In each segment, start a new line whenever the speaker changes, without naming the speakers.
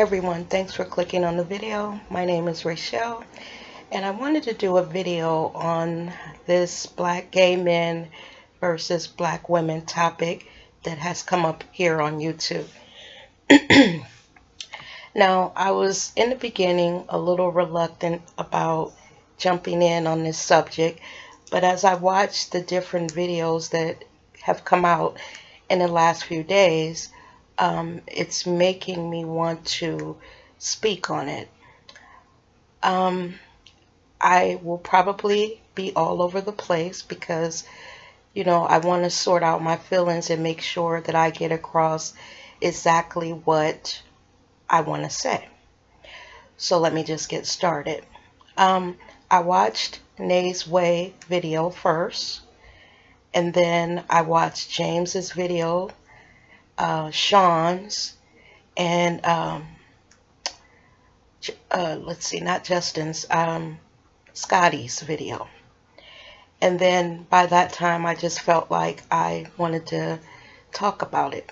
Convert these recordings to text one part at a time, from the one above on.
everyone, thanks for clicking on the video. My name is Rachelle and I wanted to do a video on this black gay men versus black women topic that has come up here on YouTube. Now, I was in the beginning a little reluctant about jumping in on this subject, but as I watched the different videos that have come out in the last few days, it's making me want to speak on it. I will probably be all over the place because, I want to sort out my feelings and make sure that I get across exactly what I want to say. So let me just get started. I watched Nay's Way video first, and then I watched James's video, Sean's, and let's see, not Justin's, Scotty's video. And then by that time I just felt like I wanted to talk about it.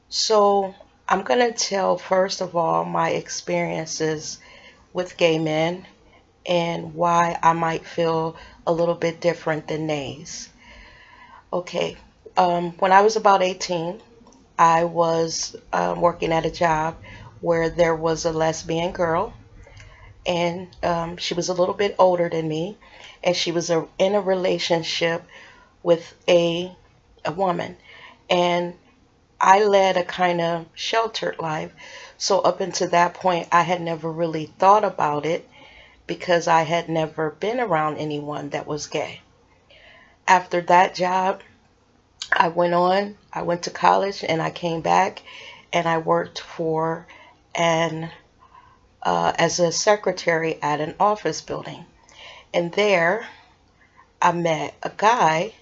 So I'm going to tell first of all my experiences with gay men and why I might feel a little bit different than Nay's. Okay, when I was about 18, I was working at a job where there was a lesbian girl, and she was a little bit older than me, and she was in a relationship with a woman, and I led a kind of sheltered life. So up until that point, I had never really thought about it because I had never been around anyone that was gay. After that job, I went to college, and I came back and I worked for as a secretary at an office building. And there I met a guy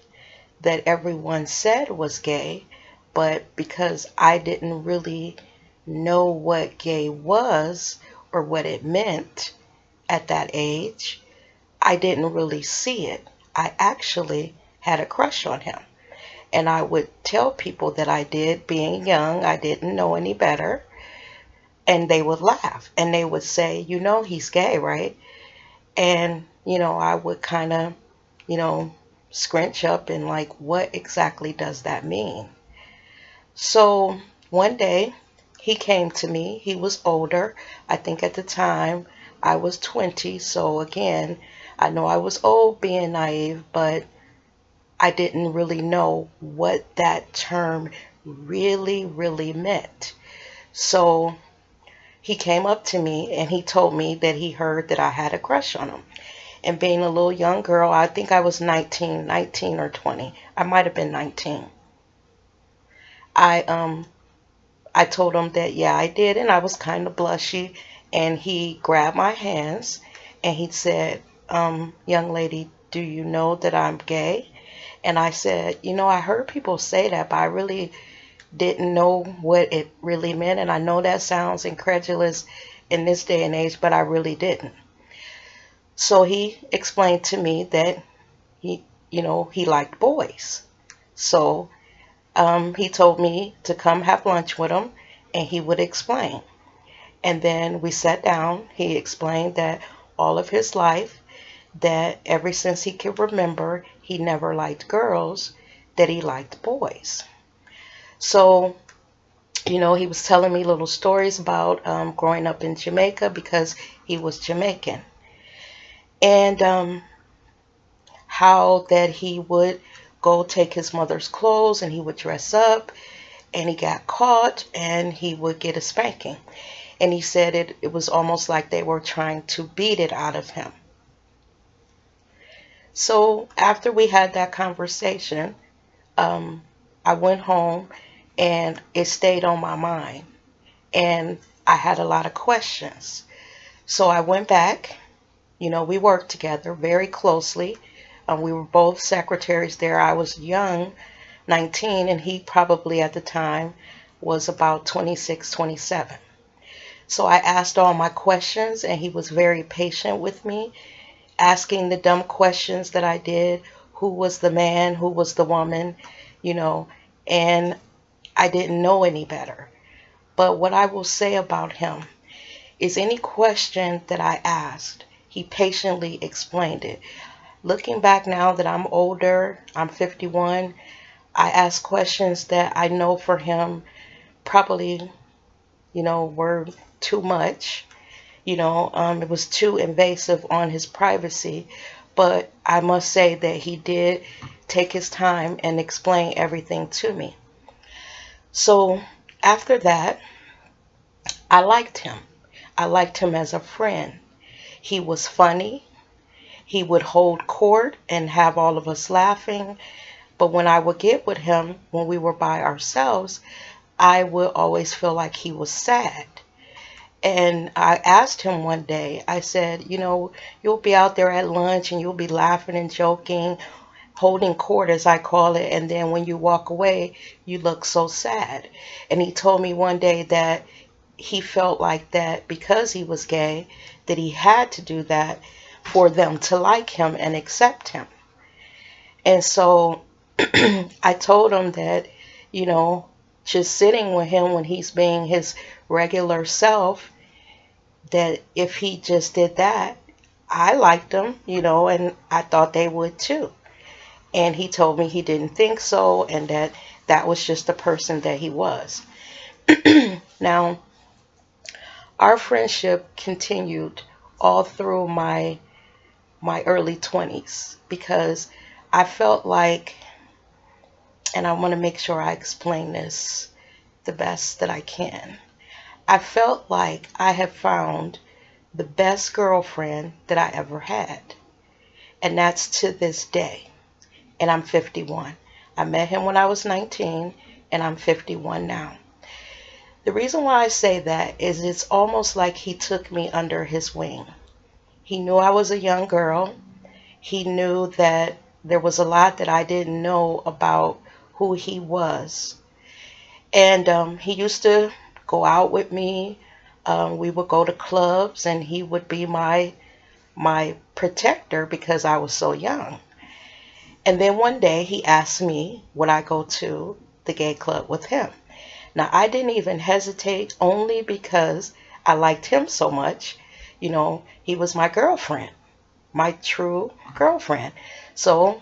that everyone said was gay, but because I didn't really know what gay was or what it meant at that age, I didn't really see it. I actually had a crush on him. And I would tell people that I did, being young, I didn't know any better. And they would laugh and they would say, he's gay, right? And, I would kind of, scrunch up and like, what exactly does that mean? So one day he came to me. He was older. I think at the time I was 20. So again, I know I was old being naive, but I didn't really know what that term really, really meant. So he came up to me and he told me that he heard that I had a crush on him. And being a little young girl, I think I was 19 or 20. I might have been 19. I told him that, yeah, I did, and I was kind of blushy. And he grabbed my hands and he said, young lady, do you know that I'm gay? And I said, I heard people say that, but I really didn't know what it really meant. And I know that sounds incredulous in this day and age, but I really didn't. So he explained to me that he liked boys. So he told me to come have lunch with him and he would explain. And then we sat down. He explained that all of his life, that ever since he could remember, he never liked girls, that he liked boys. So, he was telling me little stories about growing up in Jamaica because he was Jamaican. And how that he would go take his mother's clothes and he would dress up and he got caught and he would get a spanking. And he said it was almost like they were trying to beat it out of him. So after we had that conversation, I went home and it stayed on my mind. And I had a lot of questions. So I went back. We worked together very closely. We were both secretaries there. I was young, 19, and he probably at the time was about 26, 27. So I asked all my questions and he was very patient with me, asking the dumb questions that I did. Who was the man? Who was the woman? And I didn't know any better. But what I will say about him is any question that I asked, he patiently explained it. Looking back now that I'm older, I'm 51, I ask questions that I know for him probably, were too much. It was too invasive on his privacy. But I must say that he did take his time and explain everything to me. So after that, I liked him. I liked him as a friend. He was funny. He would hold court and have all of us laughing. But when I would get with him, when we were by ourselves, I would always feel like he was sad. And I asked him one day, I said, you'll be out there at lunch and you'll be laughing and joking, holding court as I call it, and then when you walk away, you look so sad. And he told me one day that he felt like that because he was gay, that he had to do that for them to like him and accept him. And so I told him that, just sitting with him when he's being his regular self, that if he just did that, I liked him, and I thought they would too. And he told me he didn't think so, and that that was just the person that he was. Now, our friendship continued all through my early 20s because I felt like, and I want to make sure I explain this the best that I can. I felt like I had found the best girlfriend that I ever had. And that's to this day. And I'm 51. I met him when I was 19, and I'm 51 now. The reason why I say that is it's almost like he took me under his wing. He knew I was a young girl. He knew that there was a lot that I didn't know about who he was. And he used to go out with me. We would go to clubs, and he would be my protector because I was so young. And then one day he asked me would I go to the gay club with him. Now, I didn't even hesitate, only because I liked him so much. He was my girlfriend, my true girlfriend. So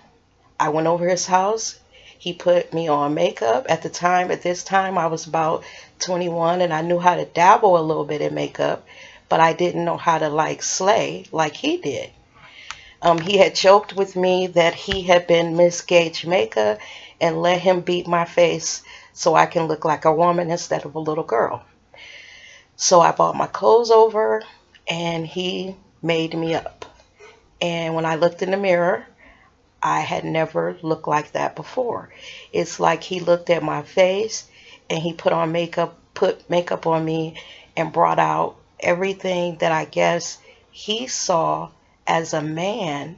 I went over his house. He put me on makeup. At this time, I was about 21, and I knew how to dabble a little bit in makeup, but I didn't know how to slay like he did. He had joked with me that he had been Miss Gay Jamaica and let him beat my face so I can look like a woman instead of a little girl. So I bought my clothes over, and he made me up. And when I looked in the mirror, I had never looked like that before. It's like he looked at my face and he put makeup on me and brought out everything that I guess he saw as a man.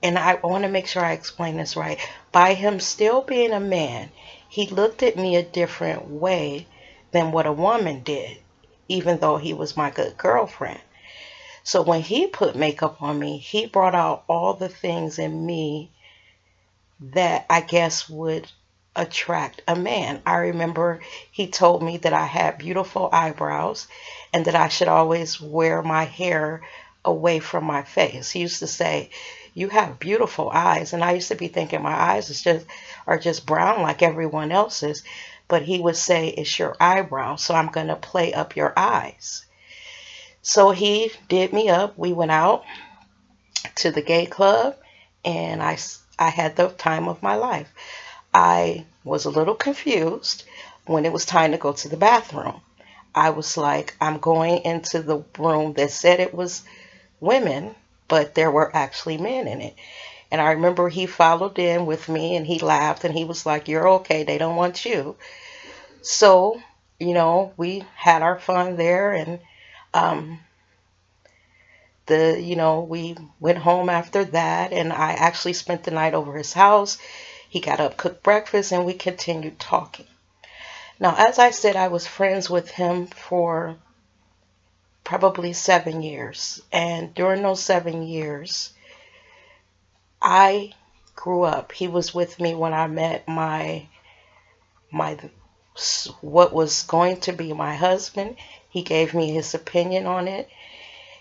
And I want to make sure I explain this right. By him still being a man, he looked at me a different way than what a woman did, even though he was my good girlfriend. So when he put makeup on me, he brought out all the things in me that I guess would attract a man. I remember he told me that I had beautiful eyebrows and that I should always wear my hair away from my face. He used to say, "You have beautiful eyes." And I used to be thinking my eyes are just brown like everyone else's. But he would say, "It's your eyebrow, so I'm going to play up your eyes." So he did me up. We went out to the gay club, and I had the time of my life. I was a little confused when it was time to go to the bathroom. I was like, I'm going into the room that said it was women, but there were actually men in it. And I remember he followed in with me, and he laughed, and he was like, "You're okay, they don't want you." So, we had our fun there, and we went home after that, and I actually spent the night over his house. He got up, cooked breakfast, and we continued talking. Now, as I said, I was friends with him for probably 7 years. And during those 7 years, I grew up. He was with me when I met my what was going to be my husband. He gave me his opinion on it.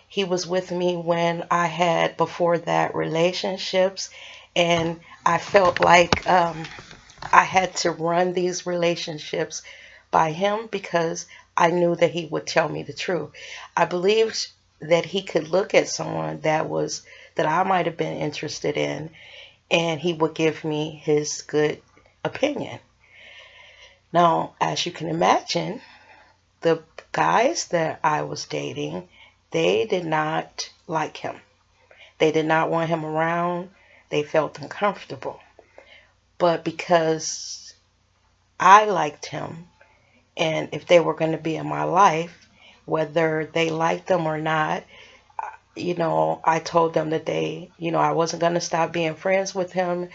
He was with me when I had, before that, relationships, and I felt like I had to run these relationships by him because I knew that he would tell me the truth. I believed that he could look at someone that I might have been interested in, and he would give me his good opinion. Now, as you can imagine, the guys that I was dating, they did not like him. They did not want him around. They felt uncomfortable. But because I liked him, and if they were going to be in my life, whether they liked them or not, I told them that I wasn't going to stop being friends with him.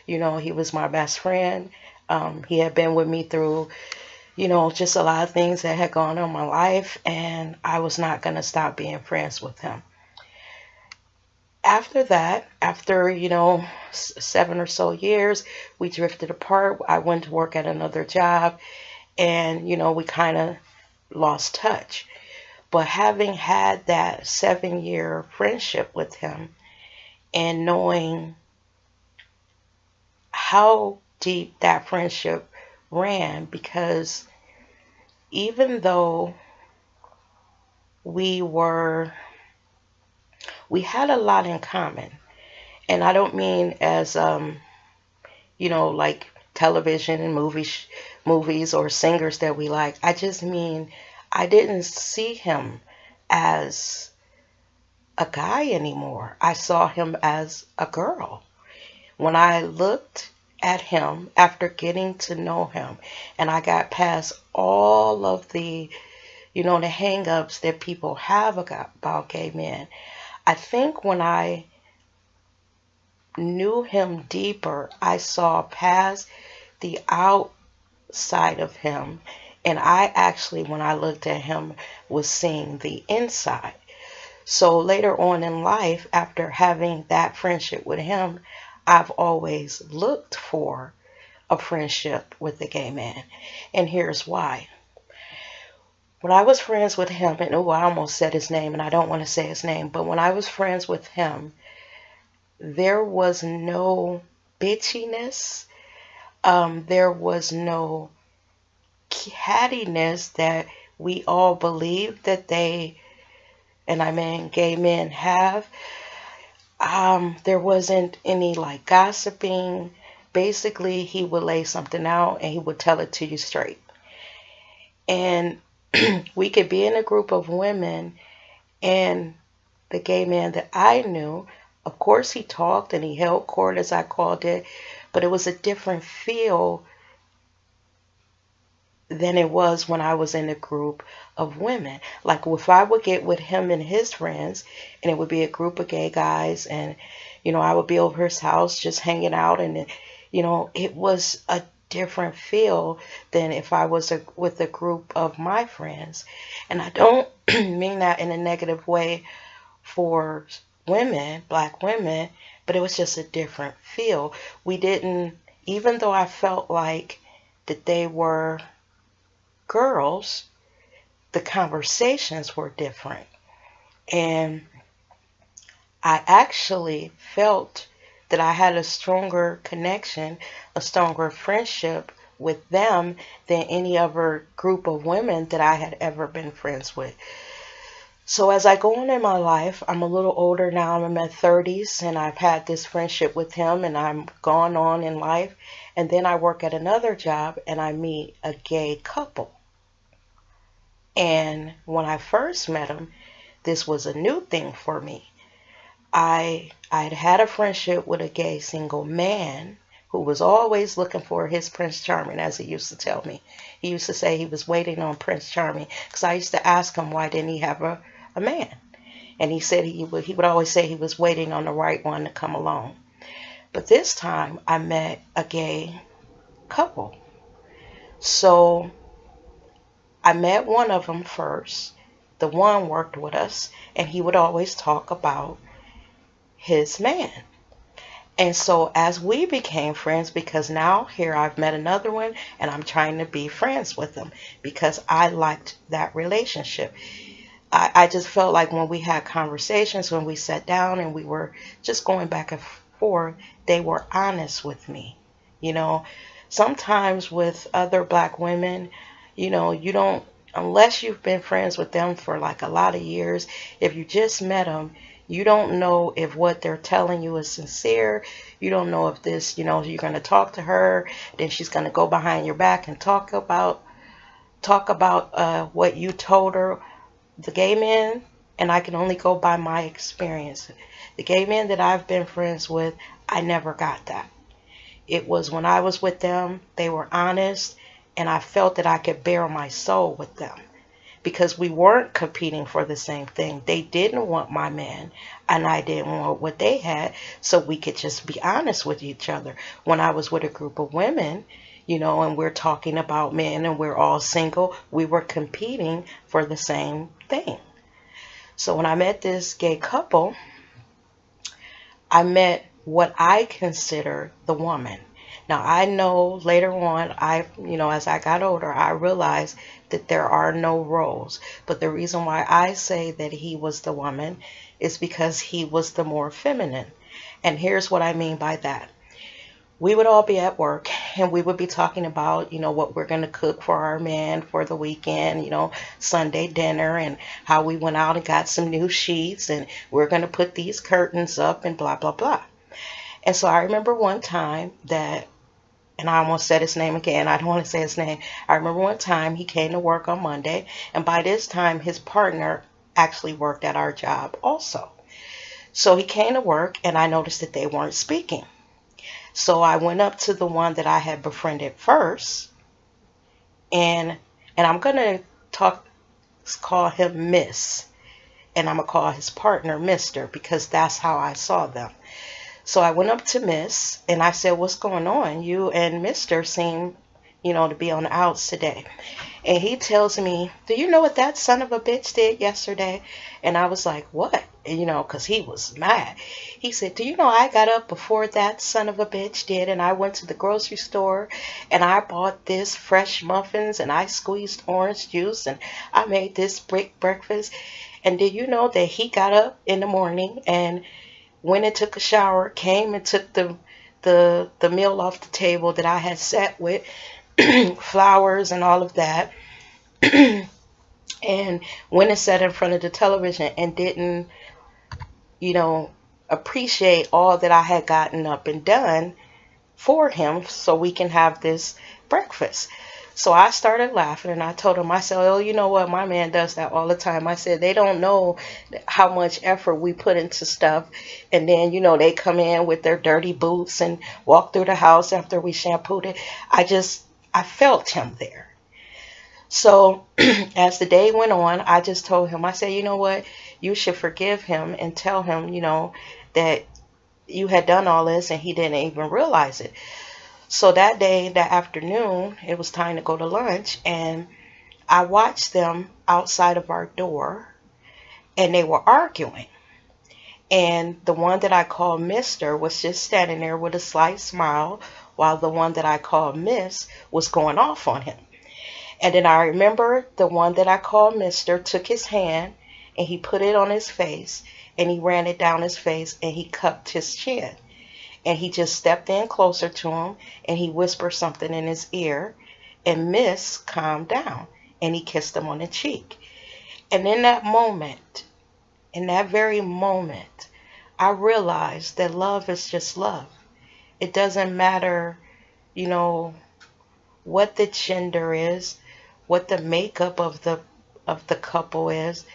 He was my best friend. He had been with me through, just a lot of things that had gone on in my life, and I was not going to stop being friends with him. After that, after, 7 or so years, we drifted apart. I went to work at another job, and, we kind of lost touch. But having had that 7-year friendship with him and knowing how deep that friendship ran, because even though we had a lot in common, and I don't mean as, like television and movies or singers that we like. I just mean I didn't see him as a guy anymore. I saw him as a girl. When I looked at him after getting to know him, and I got past all of the, the hang-ups that people have about gay men, I think when I knew him deeper, I saw past the outside of him, and I actually, when I looked at him, was seeing the inside. So later on in life, after having that friendship with him, I've always looked for a friendship with a gay man, and here's why. When I was friends with him, and I almost said his name, and I don't want to say his name, but when I was friends with him, there was no bitchiness. There was no cattiness that we all believe that and I mean gay men have. There wasn't any like gossiping. Basically, he would lay something out and he would tell it to you straight. And we could be in a group of women, and the gay man that I knew, of course he talked and he held court, as I called it, but it was a different feel than it was when I was in a group of women. Like if I would get with him and his friends, and it would be a group of gay guys, and I would be over his house just hanging out, and it was a different feel than if I was with a group of my friends. And I don't mean that in a negative way for women, black women, but it was just a different feel. We didn't, even though I felt like that they were girls, the conversations were different. And I actually felt that I had a stronger connection, a stronger friendship with them than any other group of women that I had ever been friends with. So as I go on in my life, I'm a little older now, I'm in my 30s, and I've had this friendship with him, and I'm gone on in life. And then I work at another job, and I meet a gay couple. And when I first met him, this was a new thing for me. I'd had a friendship with a gay single man who was always looking for his Prince Charming, as he used to tell me. He used to say he was waiting on Prince Charming, because I used to ask him why didn't he have a man. And he said he would always say he was waiting on the right one to come along. But this time I met a gay couple. So I met one of them first. The one worked with us, and he would always talk about his man. And so as we became friends, because now here I've met another one and I'm trying to be friends with them because I liked that relationship. I just felt like when we had conversations, when we sat down and we were just going back and forth, they were honest with me. You know, sometimes with other black women, you don't, unless you've been friends with them for like a lot of years, if you just met them, you don't know if what they're telling you is sincere. You don't know if this, you're going to talk to her, then she's going to go behind your back and talk about what you told her. The gay men, and I can only go by my experience, the gay men that I've been friends with, I never got that. It was when I was with them, they were honest, and I felt that I could bare my soul with them because we weren't competing for the same thing. They didn't want my man, and I didn't want what they had, so we could just be honest with each other. When I was with a group of women, and we're talking about men and we're all single, we were competing for the same thing. So when I met this gay couple, I met what I consider the woman. Now I know later on, as I got older, I realized that there are no roles. But the reason why I say that he was the woman is because he was the more feminine. And here's what I mean by that. We would all be at work and we would be talking about, what we're going to cook for our man for the weekend, Sunday dinner, and how we went out and got some new sheets and we're going to put these curtains up and blah, blah, blah. And so I remember one time that, and I almost said his name again. I don't want to say his name. I remember one time he came to work on Monday, and by this time his partner actually worked at our job also. So he came to work and I noticed that they weren't speaking. So I went up to the one that I had befriended first, and I'm gonna call him Miss, and I'm gonna call his partner Mr. because that's how I saw them. So I went up to Miss and I said, "What's going on? You and Mr. seem, to be on the outs today." And he tells me, "Do you know what that son of a bitch did yesterday?" And I was like, "What?" Because he was mad. He said, "Do you know I got up before that son of a bitch did, and I went to the grocery store and I bought this fresh muffins and I squeezed orange juice and I made this brick breakfast. And did you know that he got up in the morning and went and took a shower, came and took the meal off the table that I had set with flowers and all of that, and went and sat in front of the television and didn't, appreciate all that I had gotten up and done for him so we can have this breakfast." So I started laughing and I told him, I said, "Oh, you know what? My man does that all the time." I said, "They don't know how much effort we put into stuff. And then, they come in with their dirty boots and walk through the house after we shampooed it." I felt him there. So as the day went on, I just told him, I said, "You know what? You should forgive him and tell him, that you had done all this and he didn't even realize it." So that day, that afternoon, it was time to go to lunch, and I watched them outside of our door and they were arguing. And the one that I called Mr. was just standing there with a slight smile while the one that I called Miss was going off on him. And then I remember the one that I called Mr. took his hand and he put it on his face and he ran it down his face and he cupped his chin. And he just stepped in closer to him and he whispered something in his ear, and Miss calmed down and he kissed him on the cheek. And in that moment, in that very moment, I realized that love is just love. It doesn't matter, what the gender is, what the makeup of the couple is.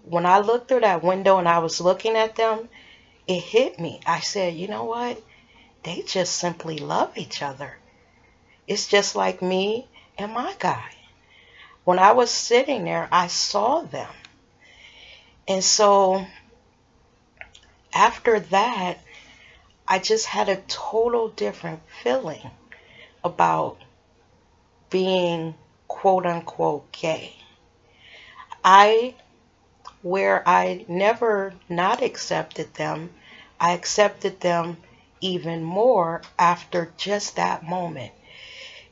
When I looked through that window and I was looking at them, it hit me. I said, "You know what? They just simply love each other. It's just like me and my guy." When I was sitting there, I saw them. And so after that, I just had a total different feeling about being quote unquote gay. Where I never not accepted them, I accepted them even more after just that moment.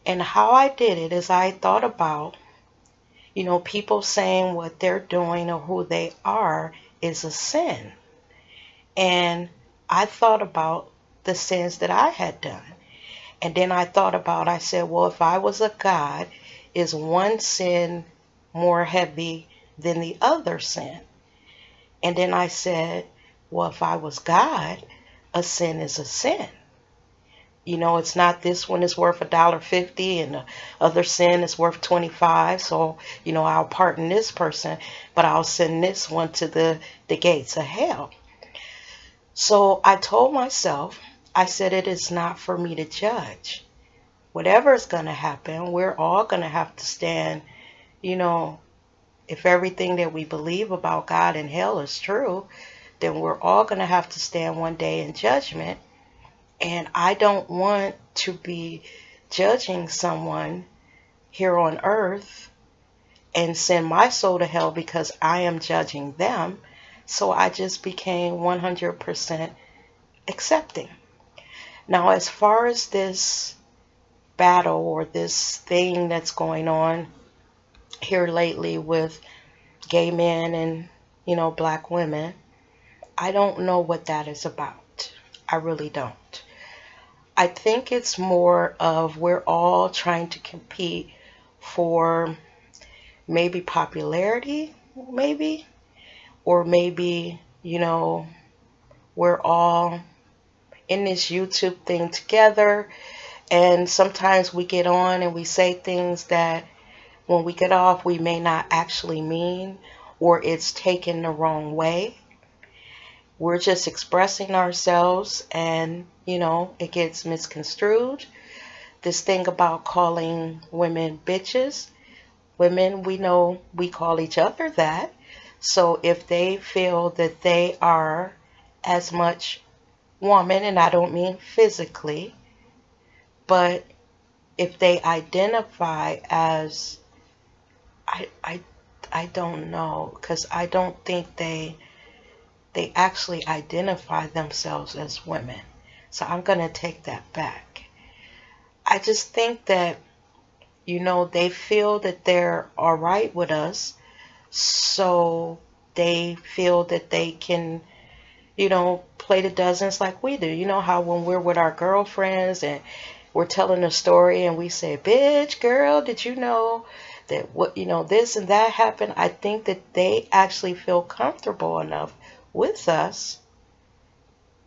And how I did it is I thought about, people saying what they're doing or who they are is a sin. And I thought about the sins that I had done. And then I said, well, if I was a God, is one sin more heavy than the other sin? And then I said, well, if I was God, a sin is a sin. It's not this one is worth $1.50 and the other sin is worth 25. So, I'll pardon this person, but I'll send this one to the gates of hell. So I told myself, I said, it is not for me to judge. Whatever is going to happen, we're all going to have to stand, if everything that we believe about God and hell is true, then we're all going to have to stand one day in judgment. And I don't want to be judging someone here on earth and send my soul to hell because I am judging them. So I just became 100% accepting. Now, as far as this battle or this thing that's going on here lately with gay men and, black women, I don't know what that is about. I really don't. I think it's more of we're all trying to compete for maybe popularity, maybe, or maybe, we're all in this YouTube thing together, and sometimes we get on and we say things that when we get off we may not actually mean, or it's taken the wrong way. We're just expressing ourselves and, it gets misconstrued. This thing about calling women bitches. Women, we know we call each other that. So if they feel that they are as much woman, and I don't mean physically, but if they identify as, I don't know, because I don't think they actually identify themselves as women. So I'm going to take that back. I just think that, they feel that they're all right with us. So they feel that they can, play the dozens like we do. You know how when we're with our girlfriends and we're telling a story and we say, bitch, girl, did you know that what, this and that happened? I think that they actually feel comfortable enough with us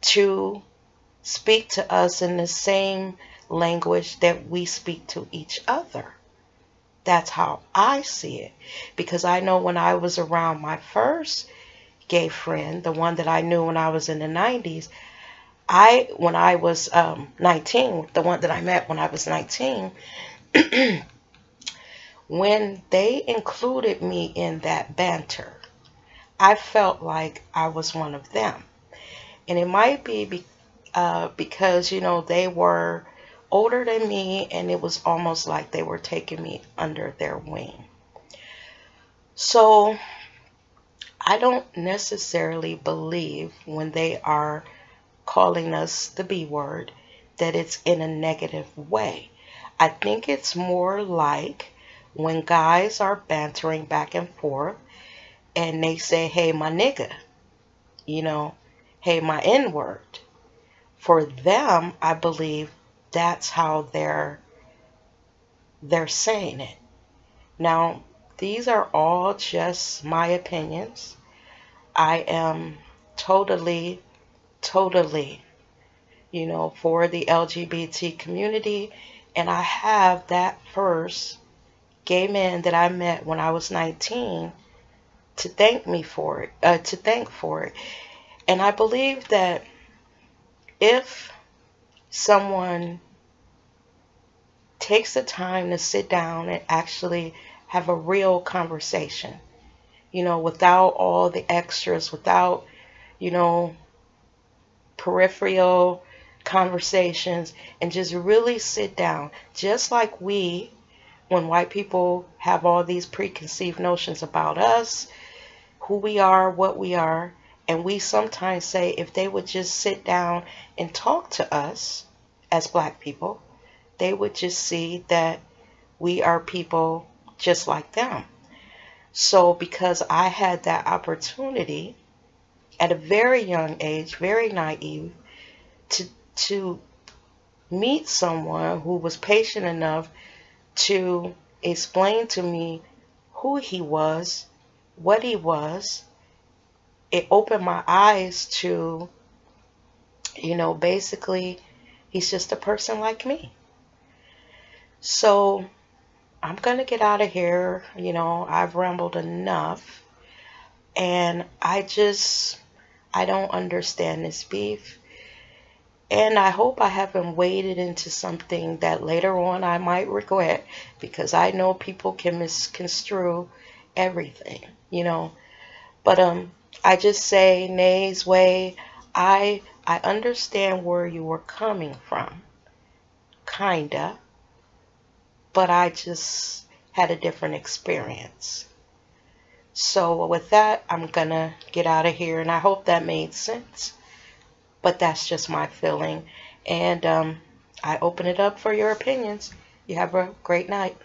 to speak to us in the same language that we speak to each other. That's how I see it. Because I know when I was around my first gay friend, the one that I knew when I was in the 90s, when I was 19, the one that I met when I was 19, when they included me in that banter, I felt like I was one of them. And it might be because, they were older than me, and it was almost like they were taking me under their wing. So I don't necessarily believe when they are calling us the B word that it's in a negative way. I think it's more like when guys are bantering back and forth and they say, hey, my nigga, hey, my N-word. For them, I believe that's how they're saying it. Now, these are all just my opinions. I am totally, for the LGBT community, and I have that first gay man that I met when I was 19 to thank for it. And I believe that if someone takes the time to sit down and actually have a real conversation, without all the extras, without, peripheral conversations, and just really sit down, just like when white people have all these preconceived notions about us, who we are, what we are, And we sometimes say if they would just sit down and talk to us as black people, they would just see that we are people just like them. So because I had that opportunity at a very young age, very naive, to meet someone who was patient enough to explain to me who he was, what he was, it opened my eyes to, basically, he's just a person like me. So I'm going to get out of here. I've rambled enough. And I don't understand this beef. And I hope I haven't waded into something that later on I might regret, because I know people can misconstrue everything. But I just say, Nay's way, I understand where you were coming from, kinda, but I just had a different experience. So with that, I'm gonna get out of here, and I hope that made sense. But that's just my feeling, and I open it up for your opinions. You have a great night.